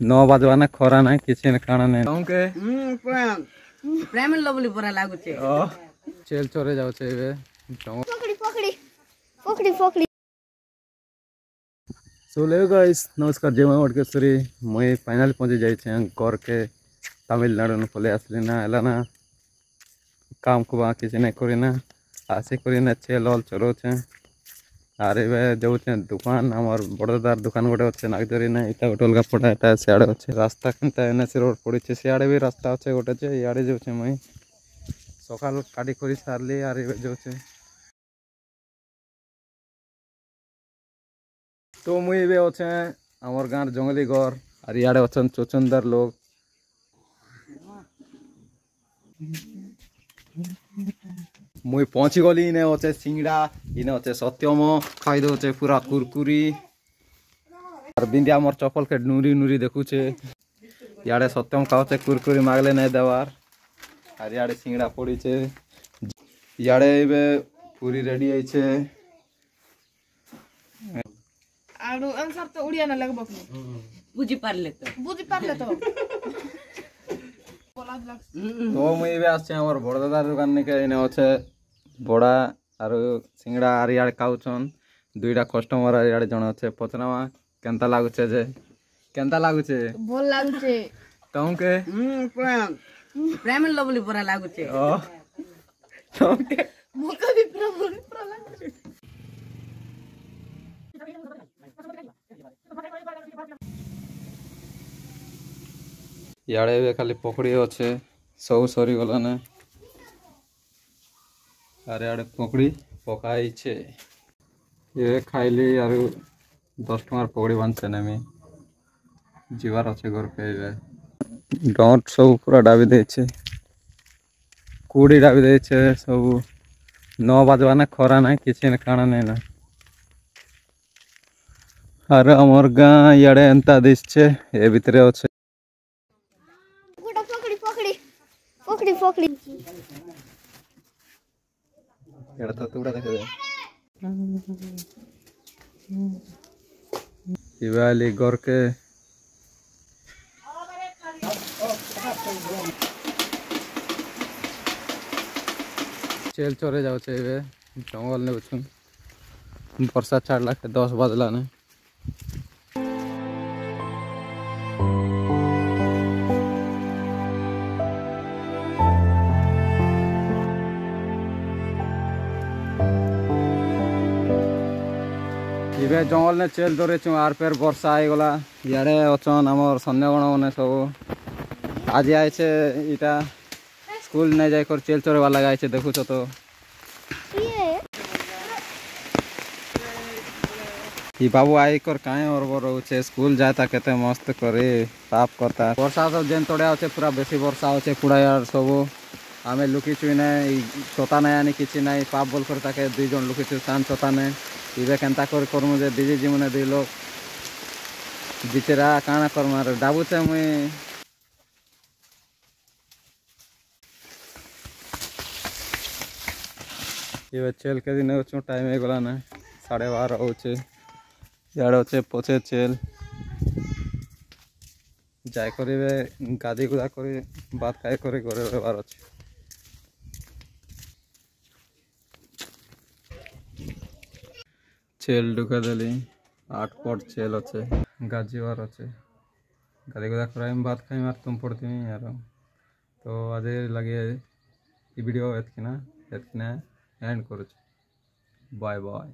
नौ बजवाना खरा ना किसी ने खाना नहीं के ପ୍ରେମ ଲଭଲି ପରା ଲାଗୁଛି चेल चोरे जाओ एबे पकड़ी पकड़ी पकड़ी पकड़ी सो ले गाइस नमस्कार जय मां वडकेश्वरी मुई फाइनल पहुंची जाई घर के तमिलनाडु न पले आसली ना एला ना काम को बाकी से नहीं करी ना आसे करी ना चेल ऑल चलो छे अरे वे जो छे दुकान हमर बड़दार दुकान गोटे अच्छे नागदरी ना इटा गोटे अलगा पड़ा एटा सियाड़े अच्छे रास्ता केनता एनएस रोड पड़ी छे सियाड़े भी रास्ता अच्छे गोटे छे इयाड़े जो छे मुई सकाल काटी करी सारली अरे जो छे तो मुई बे अच्छे हमर गाँव जंगली घर और इयाड़े अच्छन चोचंदर लोग मुई पहुंची गली इने अच्छे सिंगड़ा इने अच्छे सत्यम खाई दो पूरा कुरकुरी और बिंदिया मोर चप्पल के नूरी नूरी देखुचे इयाड़े सत्यम खाओचे कुरकुरी मागले नहीं देवार और इयाड़े सिंगड़ा पड़ी छे इयाड़े पूरी रेडी आइछे आरो आंसर तो उड़िया ना लगबक बुझी पारले तो तो मुई बे आछे हमर बड़दादार दुकान निके इने अच्छे बड़ा और सिंगड़ा और इयाड़े खाउछन दुईटा कस्टमर और इयाड़े जण अच्छे पचनामा केनता लागुचे जे केनता लागुचे बोल लागुचे तमके ପ୍ରେମ ଲଭଲି ପରା ଲାଗୁଛି तमके मोका भी प्रॉब्लम लागुचे इयाड़े भी खाली पकड़ी अच्छे सब सरी गलाने अरे आड़े पकड़ी पकाई छे ये खाइली और 10 टंकार पकड़ी बांधते नेमी जीवार अच्छे घर पे डॉट सब पूरा डाबी दे कूड़ी डाबी दे सब 9 बजवाना खरा ना किसी ने खाना नहीं ना अरे अमर गाँ इयाड़े एंता दिशे ए भितरे अच्छे पकड़ी पकड़ी पकड़ी पकड़ी एड़ा तो तुड़ा देखे दे इवाली घर के चेल चोरे जाओ एबे जंगल ने बुझुन वर्षा छाड़ला के 10 बजला ने इबे जंगल ने चेल धरे छु आर पेर वर्षा आई गला इयाड़े अचन हमर सन्यगण माने सब आज आइछे इटा स्कूल नहीं जाय कर चेल चोरे वाला आइछे देखु तो ई बाबू आई कर काहे और रहउछे स्कूल जाता केते मस्त करे साफ करता वर्षा सब जेन तोड़े आछे पूरा बेसी वर्षा होछे पूरा यार सब आमे लुकी छु नै छोता नै आनी किछि नै पाप बोल कर ताके दुई जन लुकी छु शान छोता नै इबे केनता कर करमु जे दीदी जी मने दुई लोग बिचरा काना करमु रे डाबुचे मुई ये चेल के दिन टाइम हो गला ना 12:30 होचे यार होचे पचे चेल जाय करिवे गादी गुदा करी बात खाए करे घरे रहबार अछि चेल ढुका देली 8 पट चेल अच्छे गाजीवार अच्छे गादी गुदा कराई बात खाई मार तुम पड़ती यार तो आज लगे वीडियो एतकिना एंड करूँ बाय बाय।